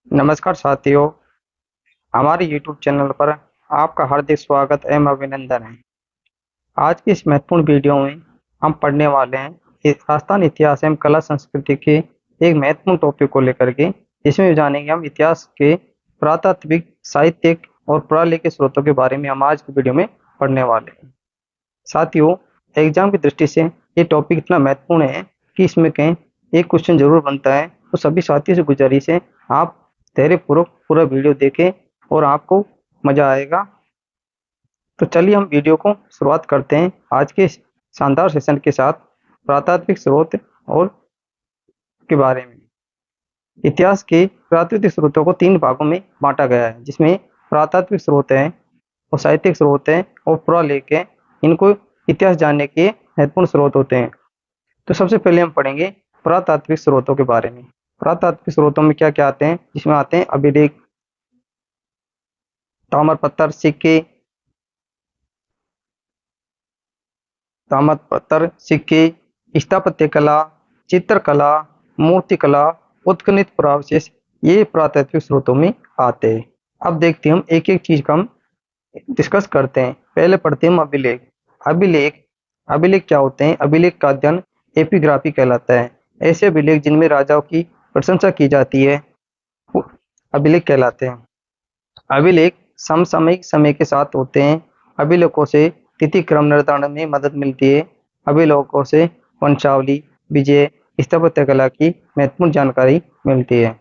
नमस्कार साथियों, हमारे YouTube चैनल पर आपका हार्दिक स्वागत एवं अभिनंदन है। आज की इस महत्वपूर्ण वीडियो में हम पढ़ने वाले हैं राजस्थान इतिहास एवं कला संस्कृति के एक महत्वपूर्ण टॉपिक को लेकर के। इसमें जानेंगे हम इतिहास के पुरातात्विक, साहित्यिक और पुरालेखित स्रोतों के बारे में हम आज की वीडियो में पढ़ने वाले हैं। साथियों, एग्जाम की दृष्टि से ये टॉपिक इतना महत्वपूर्ण है कि इसमें कहीं एक क्वेश्चन जरूर बनता है। तो सभी साथियों से गुजारिश है, आप धैर्यपूर्वक पूरा वीडियो देखें और आपको मजा आएगा। तो चलिए हम वीडियो को शुरुआत करते हैं आज के शानदार सेशन के साथ पुरातात्विक स्रोत और के बारे में। इतिहास के पुरातात्विक स्रोतों को 3 भागों में बांटा गया है, जिसमें पुरातात्विक स्रोत है और साहित्यिक स्रोत है और पुरालेख है। इनको इतिहास जानने के महत्वपूर्ण स्रोत होते हैं। तो सबसे पहले हम पढ़ेंगे पुरातात्विक स्रोतों के बारे में। पुरातात्विक स्रोतों में क्या क्या आते हैं, जिसमें आते हैं अभिलेख, ताम्रपत्र, सिक्के, स्थापत्य कला, चित्रकला, मूर्तिकला, उत्खनित पुरावशेष, ये पुरातात्विक स्रोतों में आते हैं। अब देखते हैं हम एक एक चीज का हम डिस्कस करते हैं। पहले पढ़ते हैं हम अभिलेख। अभिलेख अभिलेख क्या होते हैं? अभिलेख का अध्ययन एपिग्राफी कहलाता है। ऐसे अभिलेख जिनमें राजाओं की प्रशंसा की जाती है वो अभिलेख कहलाते हैं। अभिलेख समसामयिक समय के साथ होते हैं। अभिलेखों से तिथि क्रम निर्धारण में मदद मिलती है। अभिलेखों से वंशावली, विजय, स्थापत्य कला की महत्वपूर्ण जानकारी मिलती है।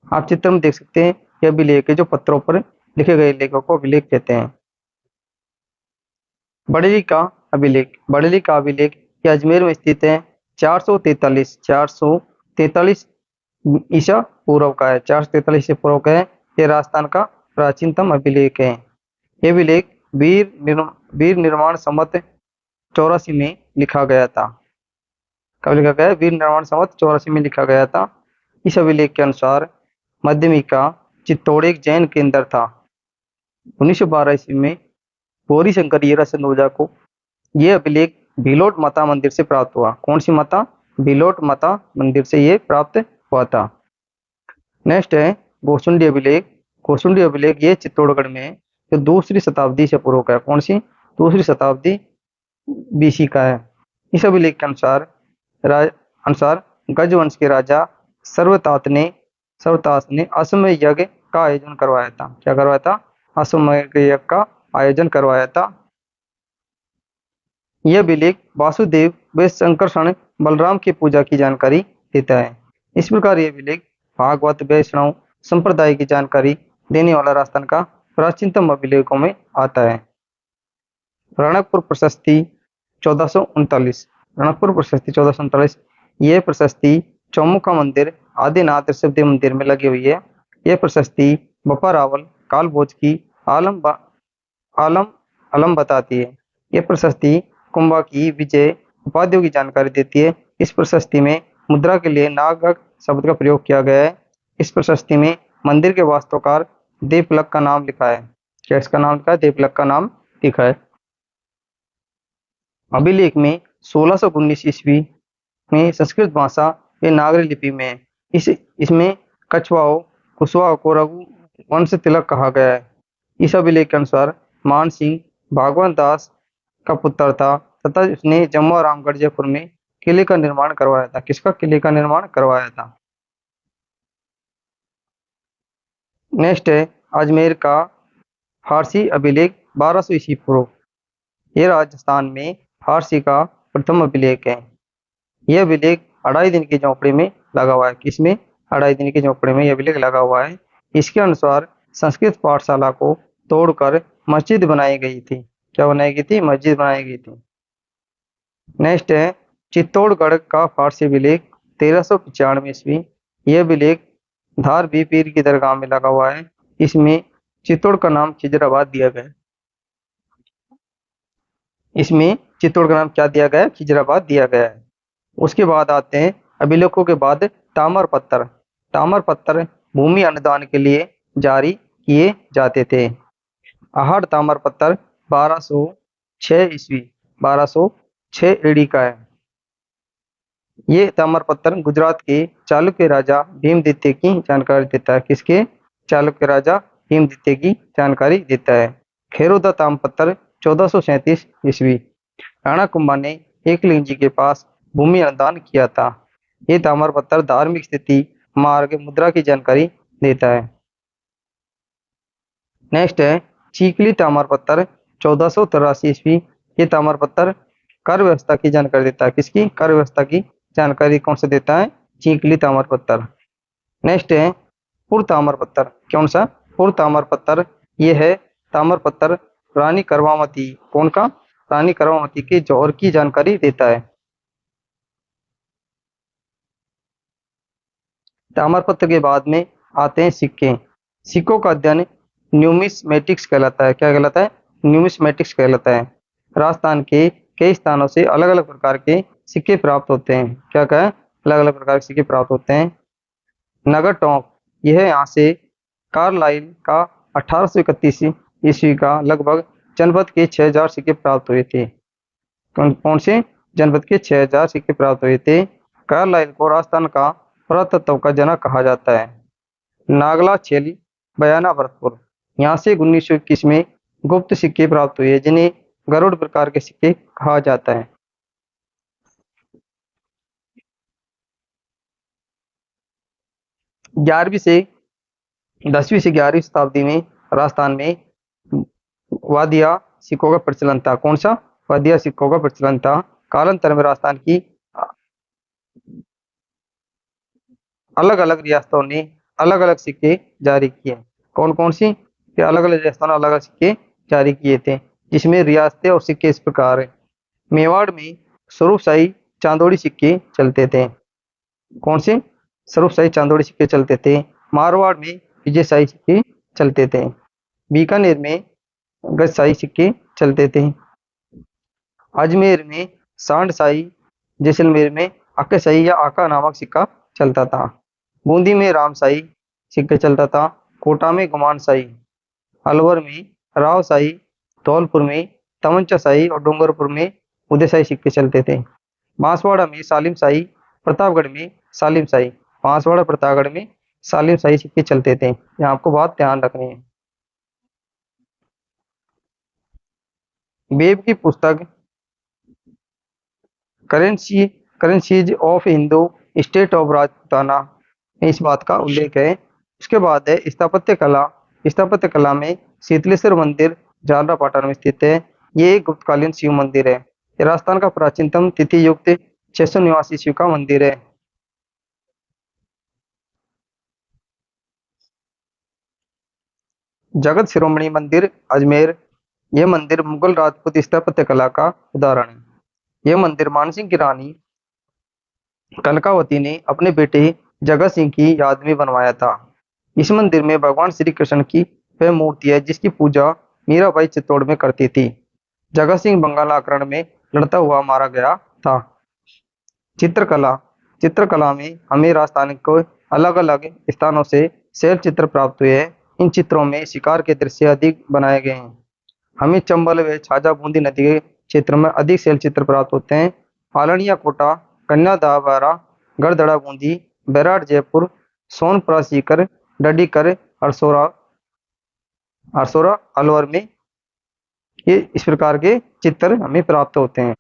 आप चित्र में देख सकते हैं, ये अभिलेख है जो पत्रों पर लिखे गए लेखों को अभिलेख कहते हैं। बरेली का अभिलेख ये अजमेर में स्थित है। 443 ईसा पूर्व का है। 443 ईसा पूर्व का है। ये राजस्थान का प्राचीनतम अभिलेख है। ये अभिलेख वीर निर्माण संवत 84 में लिखा गया था। कब लिखा गया? वीर निर्माण संवत 84 में लिखा गया था। इस अभिलेख के अनुसार मध्यमिका चित्तौड़ एक जैन केंद्र था। 1912 ईस्वी में गौरी शंकर हीरा सिंधुजा को यह अभिलेख भीलोट माता मंदिर से प्राप्त हुआ। कौन सी माता? भीलोट माता मंदिर से ये प्राप्त हुआ था। नेक्स्ट है गोसुंडी अभिलेख। गोसुंडी अभिलेख ये चित्तौड़गढ़ में है, जो 2री शताब्दी से पूर्व का है। कौन सी? 2री शताब्दी बीसी का है। इस अभिलेख के अनुसार गजवंश के राजा सर्वतात ने अश्वमेध यज्ञ का आयोजन करवाया था। क्या करवाया था? अश्वमेध यज्ञ का आयोजन करवाया था। यह अभिलेख वासुदेव व संकर्षण बलराम की पूजा की जानकारी देता है। इस प्रकार यह अभिलेख भागवत वैष्णव संप्रदाय की जानकारी देने वाला राजस्थान का प्राचीनतम अभिलेखों में आता है। रणकपुर प्रशस्ति 1439। रणकपुर प्रशस्ति 1439, यह प्रशस्ति चौमुखा मंदिर आदिनाथ ऋषभदेव मंदिर में लगी हुई है। यह प्रशस्ति बप्पा रावल कालभोज की आलम अलम बताती है। यह प्रशस्ति कुंभा की विजय उपाधियों की जानकारी देती है। इस प्रशस्ति में मुद्रा के लिए नागक शब्द का प्रयोग किया गया है। इस प्रशस्ति में मंदिर के वास्तुकार देवलक का नाम लिखा है। क्या इसका नाम लिखा है? देवलक का नाम लिखा है। अभिलेख में 1619 ईस्वी में संस्कृत भाषा व नागरी लिपि में है। इसमें कुशवाओं को रघुवंश तिलक कहा गया है। इस अभिलेख के अनुसार मान सिंह भागवत दास का पुत्र था तथा उसने जम्मू रामगढ़ जयपुर में किले का निर्माण करवाया था। किसका किले का निर्माण करवाया था? नेक्स्ट है अजमेर का फारसी अभिलेख 1200 ईस्वी पूर्व। यह राजस्थान में फारसी का प्रथम अभिलेख है। यह अभिलेख 2.5 दिन की झोपड़ी में लगा हुआ है। किसमें? 2.5 दिन की झोपड़ी में यह अभिलेख लगा हुआ है। इसके अनुसार संस्कृत पाठशाला को तोड़कर मस्जिद बनाई गई थी। क्या बनाई गई थी? मस्जिद बनाई गई थी। नेक्स्ट है चित्तौड़गढ़ का फारसी अभिलेख 1395 ईस्वी। यह अभिलेख धार बी पीर की दरगाह में लगा हुआ है। इसमें चित्तौड़ का नाम खिजराबाद दिया गया है। इसमें चित्तौड़ का नाम क्या दिया गया है? खिजराबाद दिया गया है। उसके बाद आते हैं अभिलेखों के बाद ताम्रपत्र। ताम्रपत्र भूमि अनुदान के लिए जारी किए जाते थे। आहड़ ताम्रपत्र 1206 ईस्वी 1206 एडी का है। ये ताम्रपत्र गुजरात के चालुक्य राजा भीमदित्य की जानकारी देता है। किसके? चालुक्य राजा भीमदित्य की जानकारी देता है। खेरोदा ताम्रपत्र 1437 ईस्वी। राणा कुंभा ने एकलिंग जी के पास भूमि अनुदान किया था। ये ताम्रपत्र धार्मिक स्थिति, मार्ग, मुद्रा की जानकारी देता है। नेक्स्ट है चीकली ताम्रपत्र 1483 ईस्वी। ये ताम्रपत्र कर व्यवस्था की जानकारी देता है। किसकी? कर व्यवस्था की जानकारी कौन सा देता है? चीकली ताम्रपत्र। नेक्स्ट है पुर ताम्रपत्र। कौन सा? पुर ताम्रपत्र। ये है ताम्रपत्र रानी करवामती। कौन का? रानी करवामती के जौहर की जानकारी देता है। ताम्रपत्र के बाद में आते हैं सिक्के। सिक्कों का अध्ययन न्यूमिस्मेटिक्स कहलाता है। क्या कहलाता है? न्यूमिस्मेटिक्स कहलाता है। राजस्थान के कई स्थानों से अलग अलग प्रकार के सिक्के प्राप्त होते हैं। क्या कहें? अलग अलग प्रकार के सिक्के प्राप्त होते हैं। नगर टोंक, यह यहाँ से कार्लाइल का 1831 ईस्वी का लगभग जनपद के 6000 सिक्के प्राप्त हुए थे। कौन से? जनपद के 6000 सिक्के प्राप्त हुए थे। कार्लाइल को राजस्थान का पुरातत्व का जनक कहा जाता है। नागला छेली बयाना भरतपुर, यहाँ से 1921 में गुप्त सिक्के प्राप्त हुए जिन्हें गरुड़ प्रकार के सिक्के कहा जाता है। 11वीं से 10वीं से 11वीं शताब्दी में राजस्थान में वादिया सिक्कों का प्रचलन था। कौन सा? वादिया सिक्कों का प्रचलन था। कालांतर में राजस्थान की अलग अलग रियासतों ने अलग अलग सिक्के जारी किए। कौन कौन सी? अलग अलग रियासतों ने अलग अलग सिक्के जारी किए थे, जिसमें रियासतें और सिक्के इस प्रकार है। मेवाड़ में स्वरूपशाही चांदोड़ी सिक्के चलते थे। कौन से? स्वरूपशाही चांदोड़ी सिक्के चलते थे। मारवाड़ में विजयशाही सिक्के चलते थे। बीकानेर में गजशाही सिक्के चलते थे। अजमेर में सांडशाही, जैसलमेर में अक्कशाही या आका नामक सिक्का चलता था। बूंदी में रामशाही सिक्का चलता था। कोटा में गुमानशाही, अलवर में रावशाही, धौलपुर में तमंचाशाही और डूंगरपुर में उदयशाही सिक्के चलते थे। बांसवाड़ा में सालिमशाही, प्रतापगढ़ में सालिमशाही। बांसवाड़ा प्रतापगढ़ में सालिमशाही सिक्के चलते थे। यहाँ आपको बात ध्यान रखनी है। वेब की पुस्तक currency currencies of Hindu state of Rajputana में इस बात का उल्लेख है। उसके बाद है स्थापत्य कला। स्थापत्य कला में शीतलेश्वर मंदिर झालरापाटन में स्थित है। ये एक गुप्तकालीन शिव मंदिर है। ये राजस्थान का प्राचीनतम तिथि युक्त 600 निवासी शिव का मंदिर है। जगत शिरोमणि मंदिर अजमेर, यह मंदिर मुगल राजपूत स्थापत्य कला का उदाहरण है। यह मंदिर मानसिंह की रानी कनकावती ने अपने बेटे जगत सिंह की याद में बनवाया था। इस मंदिर में भगवान श्री कृष्ण की वह मूर्ति है जिसकी पूजा मीराबाई चित्तौड़ में करती थी। जगत सिंह बंगाल आक्रमण में लड़ता हुआ मारा गया था। चित्रकला। चित्रकला में हमें राजस्थान को अलग अलग स्थानों से शैल चित्र प्राप्त हुए हैं। इन चित्रों में शिकार के दृश्य अधिक बनाए गए हैं। हमें चंबल व छाजा बूंदी नदी के क्षेत्र में अधिक शैल चित्र प्राप्त होते हैं। आलनिया कोटा, कन्यादाबारा, गढ़दड़ा बूंदी, बैराट जयपुर, सोनपुरा सीकर, डडीकर, अरसोरा अरसोरा अलवर में ये इस प्रकार के चित्र हमें प्राप्त होते हैं।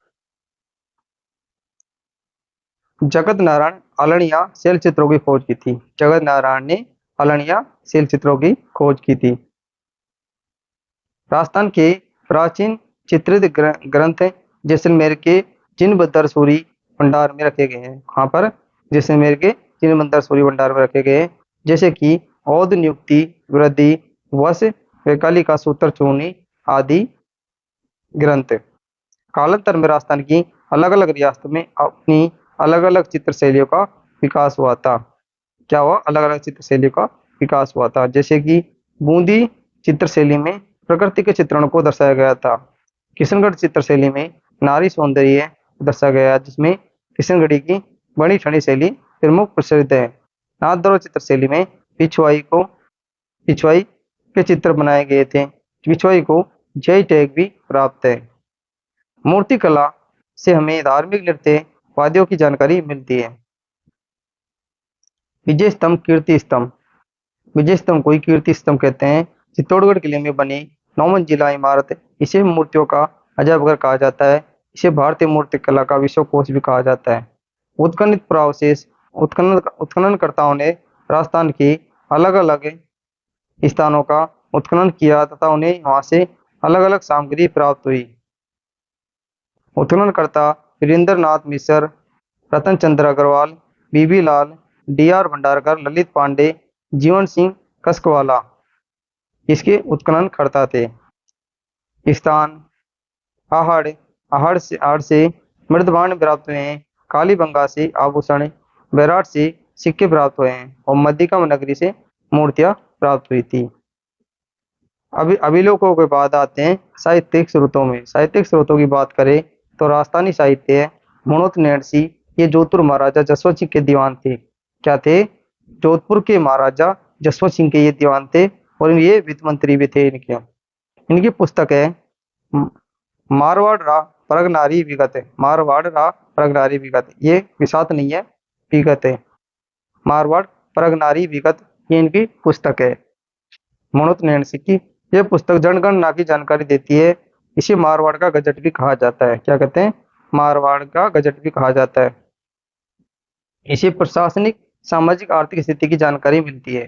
जगत नारायण आलनिया शैल चित्रों की खोज की थी। जगत नारायण ने आलनिया शैल चित्रों की खोज की थी। राजस्थान के प्राचीन चित्रित ग्रंथ जैसलमेर के जिनबद्दर सूरी भंडार में रखे गए हैं। कहाँ पर? जैसलमेर के जिनबद्दर सूरी भंडार में रखे गए हैं। जैसे कि औद नियुक्ति, वृद्धि, वश, वैकालिका सूत्र चूर्णी आदि ग्रंथ। कालांतर में राजस्थान की अलग अलग रियासतों में अपनी अलग अलग चित्र शैलियों का विकास हुआ था। क्या हुआ? अलग अलग चित्र शैलियों का विकास हुआ था। जैसे कि बूंदी चित्र शैली में प्रकृति के चित्रण को दर्शाया गया था। किशनगढ़ चित्र शैली में नारी सौंदर्य दर्शाया गया, जिसमें किशनगढ़ी की बड़ी ठंडी शैली प्रमुख प्रसिद्ध है। नाथद्वारा चित्र शैली में पिछवाई के चित्र बनाए गए थे। पिछवाई को जय टैग भी प्राप्त है। मूर्ति कला से हमें धार्मिक नृत्य वादियों की जानकारी मिलती है। विजय स्तंभ, कीर्ति स्तंभ। विजय स्तंभ को ही कीर्ति स्तंभ कहते हैं। चित्तौड़गढ़ किले में बनी 9 मंजिला इमारत, इसे मूर्तियों का अजयबघर कहा जाता है। इसे भारतीय मूर्ति कला का विश्वकोश भी कहा जाता है। उत्खनन प्रावशेष, उत्खननकर्ताओं ने राजस्थान के अलग अलग स्थानों का उत्खनन किया तथा उन्हें वहां से अलग अलग सामग्री प्राप्त हुई। उत्खननकर्ता वीरेंद्र नाथ मिश्र, रतन चंद्र अग्रवाल, बीबी लाल, डी.आर. भंडारकर, ललित पांडे, जीवन सिंह कस्कवाला इसके उत्खनन करता थे। स्थान आहड़, आहड़ से मृदभांड प्राप्त हुए हैं। कालीबंगा से आभूषण, बैराट से सिक्के प्राप्त हुए हैं और मध्यकाम नगरी से मूर्तियां प्राप्त हुई थी। अभी अभिलेखों के बाद आते हैं साहित्यिक स्रोतों में। साहित्यिक स्रोतों की बात करें तो राजस्थानी साहित्य है। मनोत नैणसी, ये जोधपुर महाराजा जसवंत सिंह के दीवान थे। क्या थे? जोधपुर के महाराजा जसवंत सिंह के ये दीवान थे और ये वित्त मंत्री भी थे इनके। इनकी पुस्तक है मारवाड़ रा प्रगनारी विगत है। मारवाड़ रा प्रगनारी विगत, ये विसात नहीं है, विगत है। मारवाड़ प्रगनारी विगत, ये इनकी पुस्तक है मनोत नैणसी की। यह पुस्तक जनगणना की जानकारी देती है। इसे मारवाड़ का गजट भी कहा जाता है। क्या कहते हैं? मारवाड़ का गजट भी कहा जाता है। इसे प्रशासनिक, सामाजिक, आर्थिक स्थिति की जानकारी मिलती है।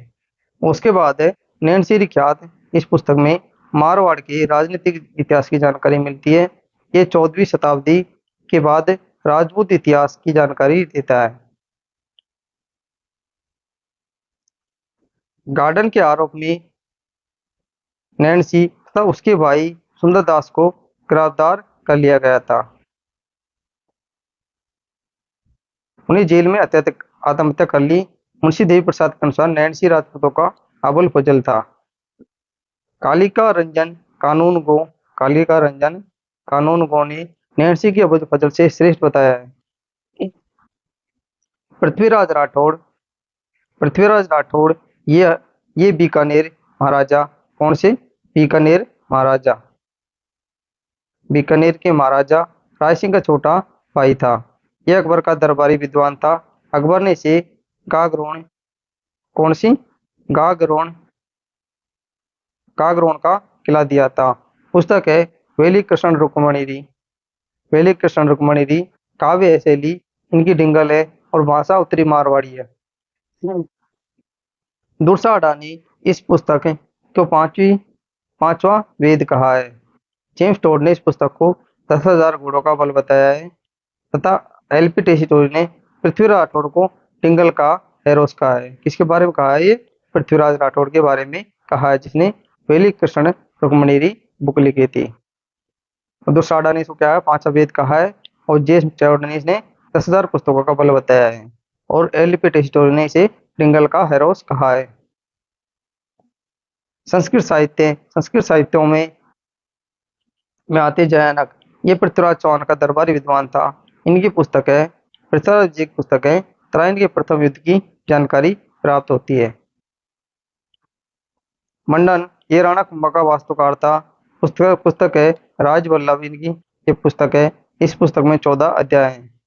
उसके बाद है नैणसी ख्यात। इस पुस्तक में मारवाड़ के राजनीतिक इतिहास की जानकारी मिलती है। ये 14वीं शताब्दी के बाद राजपूत इतिहास की जानकारी देता है। गार्डन के आरोप में नैणसी तथा उसके भाई सुंदरदास को गिरफ्तार कर लिया गया था। उन्हें जेल में आत्महत्या कर ली। मुंशी देवी प्रसाद के अनुसार नैणसी राजपूतों का अबुल फजल था। कालिका रंजन कानूनगो, कालिका रंजन कानूनगो ने नैणसी की अबुल फजल से श्रेष्ठ बताया है। पृथ्वीराज राठौड़, पृथ्वीराज राठौड़ ये बीकानेर महाराजा, कौन से? बीकानेर महाराजा, बीकानेर के महाराजा राय सिंह का छोटा भाई था। यह अकबर का दरबारी विद्वान था। अकबर ने इसे गागरोन, कौन सी? गागरोन, गागरोन का किला दिया था। पुस्तक है वेली कृष्ण रुक्मणी, वेली कृष्ण रुक्मणी। काव्य शैली इनकी डिंगल है और भाषा उत्तरी मारवाड़ी है। दुर्साडा ने इस पुस्तक को पांचवा वेद कहा है। जेम्स टोड ने इस पुस्तक को 10,000 घोड़ों का बल बताया है तथा एल.पी. टेसीटोरी ने पृथ्वीराज राठौड़ को डिंगल का हेरोस कहा है। किसके बारे में कहा है? ये पृथ्वीराज राठौड़ के बारे में कहा है, जिसने वेली कृष्ण रुक्मणी बुक लिखी थी। दुर्साडा ने इसको क्या है? 5वां वेद कहा है और जेम्स टोड ने इसने 10,000 पुस्तकों का बल बताया है और एल.पी. टेसीटोरी ने इसे डिंगल का हेरोस कहा है। संस्कृत साहित्य, संस्कृत साहित्यों में आते जयानक, ये पृथ्वीराज चौहान का दरबारी विद्वान था। इनकी पुस्तक है, पृथ्वीराज जी की पुस्तक है, त्रायन के प्रथम युद्ध की जानकारी प्राप्त होती है। मंडन, ये राणा कुंभा का वास्तुकार था। पुस्तक है राजवल्लभ, इनकी ये पुस्तक है। इस पुस्तक में 14 अध्याय हैं।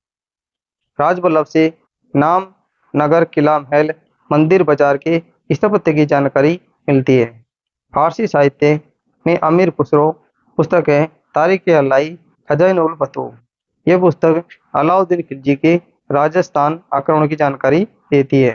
राजवल्लभ से नाम, नगर, किला, महल, मंदिर, बाजार के स्थापत्य की जानकारी मिलती है। फारसी साहित्य में अमीर खुसरो पुस्तक है तारीख अलाई खजाइन उल फतूह। यह पुस्तक अलाउद्दीन खिलजी के राजस्थान आक्रमण की जानकारी देती है।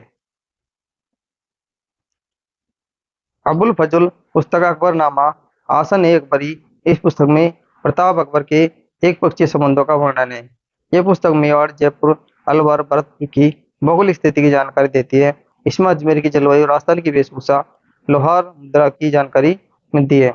अबुल फजल पुस्तक अकबरनामा आसन ए अकबरी, इस पुस्तक में प्रताप अकबर के एक पक्षीय संबंधों का वर्णन है। यह पुस्तक मेवाड़, जयपुर, अलवर, भरतपुर की भौगोलिक स्थिति की जानकारी देती है। इसमें अजमेर की जलवायु, राजस्थान की वेशभूषा, लोहार मुद्रा की जानकारी मिलती है।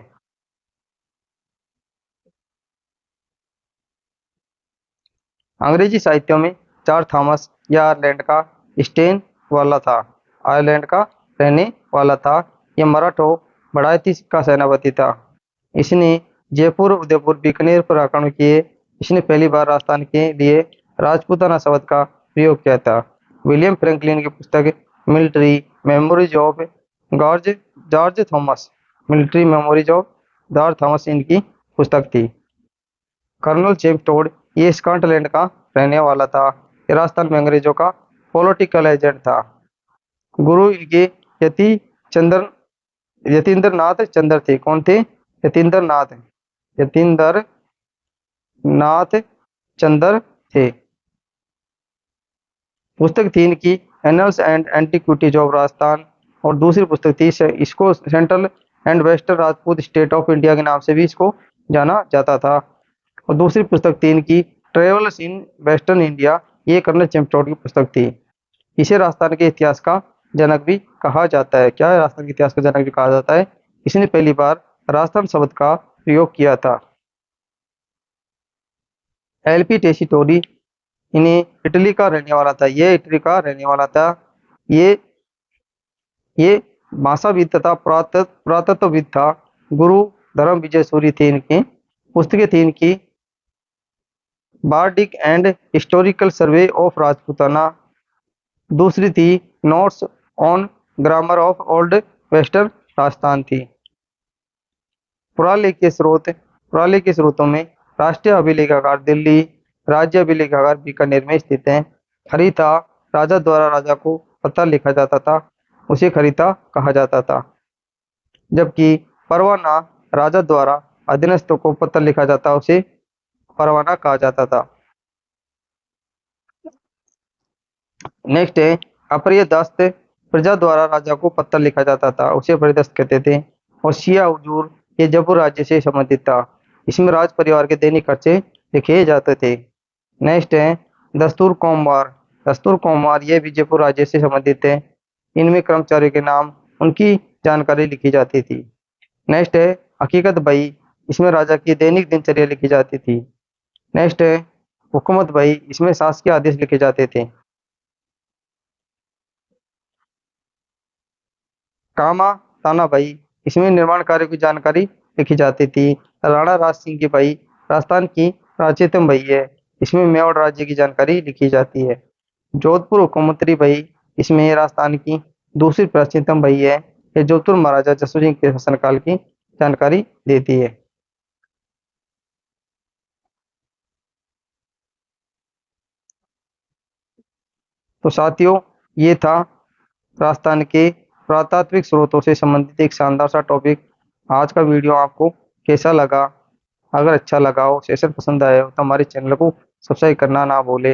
अंग्रेजी साहित्यों में चार्ल्स थॉमस, यह आयरलैंड का स्टेन वाला था, आयरलैंड का रहने वाला था। यह मराठों बढ़ाती का सेनापति था। इसने जयपुर, उदयपुर, बीकानेर पर आक्रमण किए। इसने पहली बार राजस्थान के लिए राजपूताना शब्द का प्रयोग किया था। विलियम फ्रैंकलिन की पुस्तक military memories of George Thomas, military memories of George Thomas इनकी पुस्तक थी। कर्नल जेम्स टोड, ये स्कॉटलैंड का रहने वाला था। ये राजस्थान में अंग्रेजों का पॉलिटिकल एजेंट था। गुरु इनके चंद्र यतीन्द्र नाथ चंद्र थे। कौन थे? यतीन्द्र नाथ, यतीन्द्र नाथ चंद्र थे। पुस्तक थी इनकी annuls and antiquities of Rajasthan, और दूसरी पुस्तक थी इसको central and western Rajput state of India के नाम से भी इसको जाना जाता था। और दूसरी पुस्तक थी इनकी ट्रेवल्स इन वेस्टर्न इंडिया, ये कर्नल चिमचौड़ की पुस्तक थी। इसे राजस्थान के इतिहास का जनक भी कहा जाता है। क्या है? राजस्थान के इतिहास का जनक भी कहा जाता है। इसने पहली बार राजस्थान शब्द का प्रयोग किया था। एलपी टेसीटोरी इन्हें इटली का रहने वाला था। ये इटली का रहने वाला था। ये ये भाषाविद तथा पुरातत्वविद था। गुरु धर्म विजय सूरी थे इनकी। पुस्तकें थी इनकी bardic and historical survey of Rajputana, दूसरी थी notes on grammar of old western Rajasthan थी। पुरालेखीय स्रोतों में राष्ट्रीय अभिलेखागार दिल्ली, राज्य अभिलेखागार बीकानेर में स्थित है। खरीता राजा द्वारा राजा को पत्र लिखा जाता था, उसे खरीता कहा जाता था। जबकि परवाना राजा द्वारा अधीनस्थों को पत्र लिखा जाता, उसे परवाना कहा जाता था। नेक्स्ट है अपरियदस्त, प्रजा द्वारा राजा को पत्र लिखा जाता था, उसे परिदस्त कहते थे। और शिया उजूर, ये जयपुर राज्य से संबंधित था। इसमें राज परिवार के दैनिक खर्चे लिखे जाते थे। नेक्स्ट है दस्तूर कोमवार। दस्तूर कोमवार ये भी जयपुर राज्य से संबंधित है। इनमें कर्मचारियों के नाम, उनकी जानकारी लिखी जाती थी। नेक्स्ट है हकीकत बही, इसमें राजा की दैनिक दिनचर्या लिखी जाती थी। नेक्स्ट है हुकूमत बही, इसमें शासकीय आदेश लिखे जाते थे। कामा ताना बही, इसमें निर्माण कार्य की जानकारी लिखी जाती थी। राणा राज सिंह की बही राजस्थान की प्राचीनतम बही है, इसमें मेवाड़ राज्य की जानकारी लिखी जाती है। जोधपुर हुकूमती बही, इसमें राजस्थान की दूसरी प्राचीनतम बही है। ये जोधपुर महाराजा जसू सिंह के शासनकाल की जानकारी देती है। तो साथियों, ये था राजस्थान के पुरातात्विक स्रोतों से संबंधित एक शानदार सा टॉपिक। आज का वीडियो आपको कैसा लगा? अगर अच्छा लगा हो, सेशन पसंद आया हो, तो हमारे चैनल को सब्सक्राइब करना ना भूले।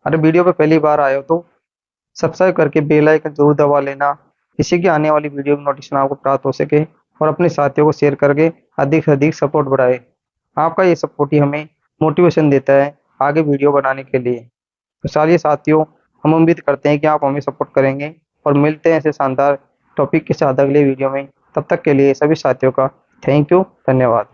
अरे वीडियो पे पहली बार आए हो तो सब्सक्राइब करके बेल आइकन जरूर दबा लेना, किसी की आने वाली वीडियो की नोटिफिकेशन आपको प्राप्त हो सके। और अपने साथियों को शेयर करके अधिक से अधिक सपोर्ट बढ़ाए। आपका ये सपोर्ट ही हमें मोटिवेशन देता है आगे वीडियो बनाने के लिए। तो चलिए साथियों, हम उम्मीद करते हैं कि आप हमें सपोर्ट करेंगे, और मिलते हैं ऐसे शानदार टॉपिक के साथ अगले वीडियो में। तब तक के लिए सभी साथियों का थैंक यू, धन्यवाद।